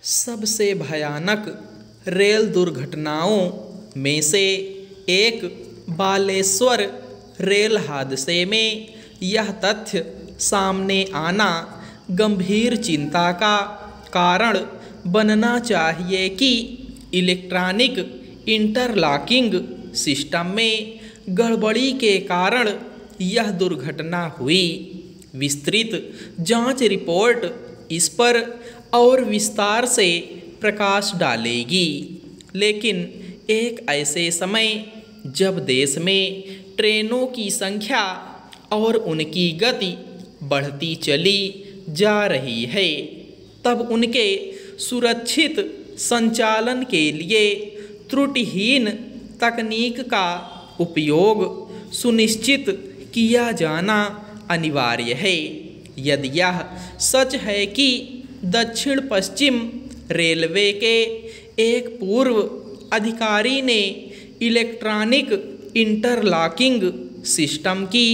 सबसे भयानक रेल दुर्घटनाओं में से एक बालेश्वर रेल हादसे में यह तथ्य सामने आना गंभीर चिंता का कारण बनना चाहिए कि इलेक्ट्रॉनिक इंटरलॉकिंग सिस्टम में गड़बड़ी के कारण यह दुर्घटना हुई। विस्तृत जांच रिपोर्ट इस पर और विस्तार से प्रकाश डालेगी, लेकिन एक ऐसे समय जब देश में ट्रेनों की संख्या और उनकी गति बढ़ती चली जा रही है, तब उनके सुरक्षित संचालन के लिए त्रुटिहीन तकनीक का उपयोग सुनिश्चित किया जाना अनिवार्य है। यदि यह सच है कि दक्षिण पश्चिम रेलवे के एक पूर्व अधिकारी ने इलेक्ट्रॉनिक इंटरलॉकिंग सिस्टम की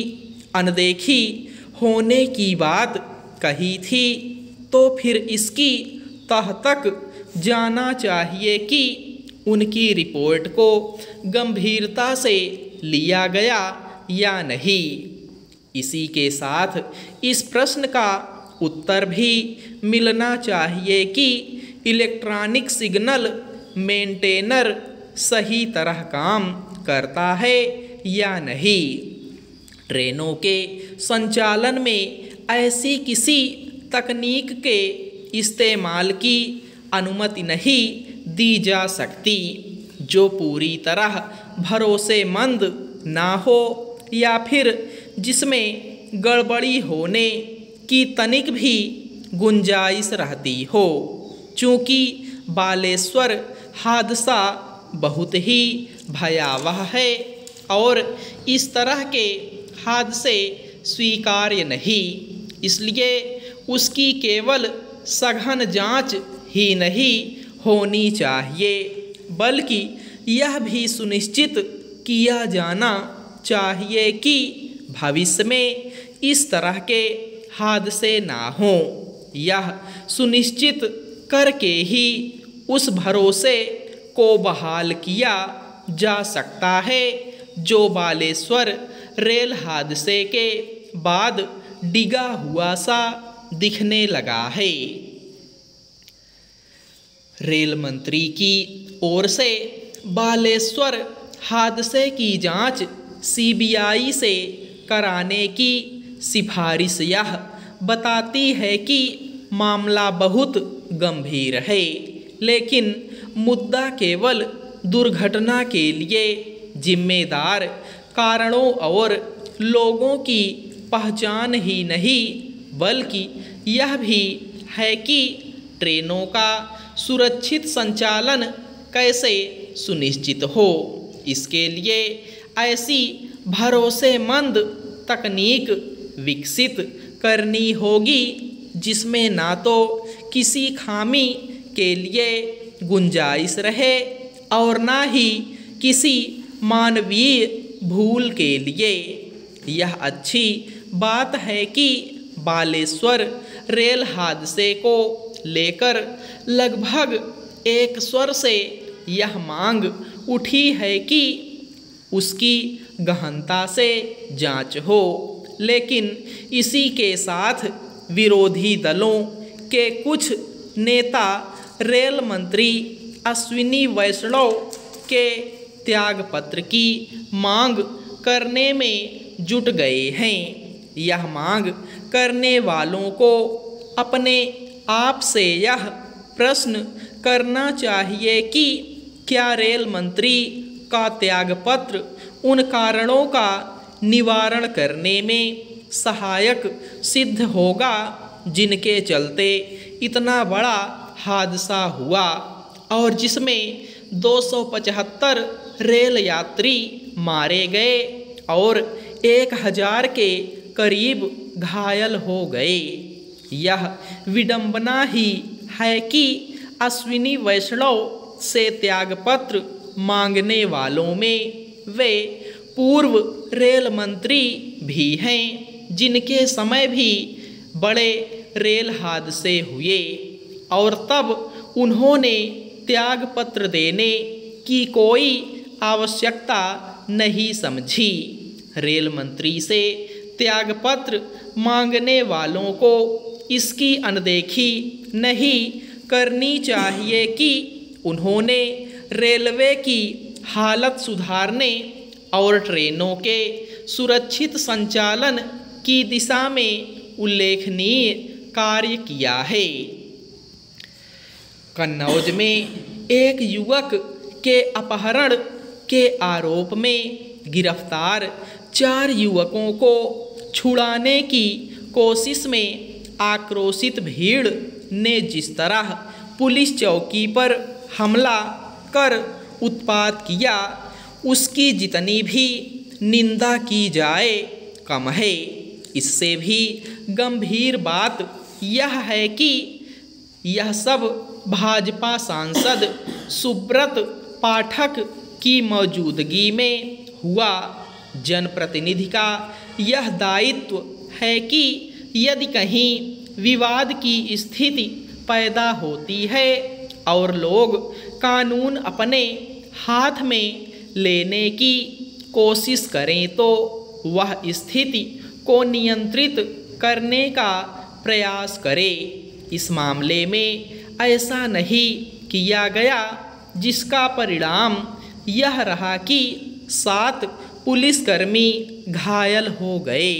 अनदेखी होने की बात कही थी, तो फिर इसकी तह तक जाना चाहिए कि उनकी रिपोर्ट को गंभीरता से लिया गया या नहीं। इसी के साथ इस प्रश्न का उत्तर भी मिलना चाहिए कि इलेक्ट्रॉनिक सिग्नल मेंटेनर सही तरह काम करता है या नहीं। ट्रेनों के संचालन में ऐसी किसी तकनीक के इस्तेमाल की अनुमति नहीं दी जा सकती जो पूरी तरह भरोसेमंद ना हो या फिर जिसमें गड़बड़ी होने की तनिक भी गुंजाइश रहती हो। चूँकि बालेश्वर हादसा बहुत ही भयावह है और इस तरह के हादसे स्वीकार्य नहीं, इसलिए उसकी केवल सघन जांच ही नहीं होनी चाहिए, बल्कि यह भी सुनिश्चित किया जाना चाहिए कि भविष्य में इस तरह के हादसे ना हों। यह सुनिश्चित करके ही उस भरोसे को बहाल किया जा सकता है जो बालेश्वर रेल हादसे के बाद डिगा हुआ सा दिखने लगा है। रेल मंत्री की ओर से बालेश्वर हादसे की जांच सीबीआई से कराने की सिफारिश यह बताती है कि मामला बहुत गंभीर है, लेकिन मुद्दा केवल दुर्घटना के लिए जिम्मेदार कारणों और लोगों की पहचान ही नहीं, बल्कि यह भी है कि ट्रेनों का सुरक्षित संचालन कैसे सुनिश्चित हो। इसके लिए ऐसी भरोसेमंद तकनीक विकसित करनी होगी जिसमें ना तो किसी खामी के लिए गुंजाइश रहे और ना ही किसी मानवीय भूल के लिए। यह अच्छी बात है कि बालेश्वर रेल हादसे को लेकर लगभग एक स्वर से यह मांग उठी है कि उसकी गहनता से जांच हो, लेकिन इसी के साथ विरोधी दलों के कुछ नेता रेल मंत्री अश्विनी वैष्णव के त्यागपत्र की मांग करने में जुट गए हैं। यह मांग करने वालों को अपने आप से यह प्रश्न करना चाहिए कि क्या रेल मंत्री का त्यागपत्र उन कारणों का निवारण करने में सहायक सिद्ध होगा जिनके चलते इतना बड़ा हादसा हुआ और जिसमें 275 रेल यात्री मारे गए और 1000 के करीब घायल हो गए। यह विडंबना ही है कि अश्विनी वैष्णव से त्यागपत्र मांगने वालों में वे पूर्व रेल मंत्री भी हैं जिनके समय भी बड़े रेल हादसे हुए और तब उन्होंने त्यागपत्र देने की कोई आवश्यकता नहीं समझी। रेल मंत्री से त्यागपत्र मांगने वालों को इसकी अनदेखी नहीं करनी चाहिए कि उन्होंने रेलवे की हालत सुधारने और ट्रेनों के सुरक्षित संचालन की दिशा में उल्लेखनीय कार्य किया है। कन्नौज में एक युवक के अपहरण के आरोप में गिरफ्तार 4 युवकों को छुड़ाने की कोशिश में आक्रोशित भीड़ ने जिस तरह पुलिस चौकी पर हमला कर उत्पात किया, उसकी जितनी भी निंदा की जाए कम है। इससे भी गंभीर बात यह है कि यह सब भाजपा सांसद सुब्रत पाठक की मौजूदगी में हुआ। जनप्रतिनिधि का यह दायित्व है कि यदि कहीं विवाद की स्थिति पैदा होती है और लोग कानून अपने हाथ में लेने की कोशिश करें तो वह स्थिति को नियंत्रित करने का प्रयास करे। इस मामले में ऐसा नहीं किया गया, जिसका परिणाम यह रहा कि 7 पुलिसकर्मी घायल हो गए।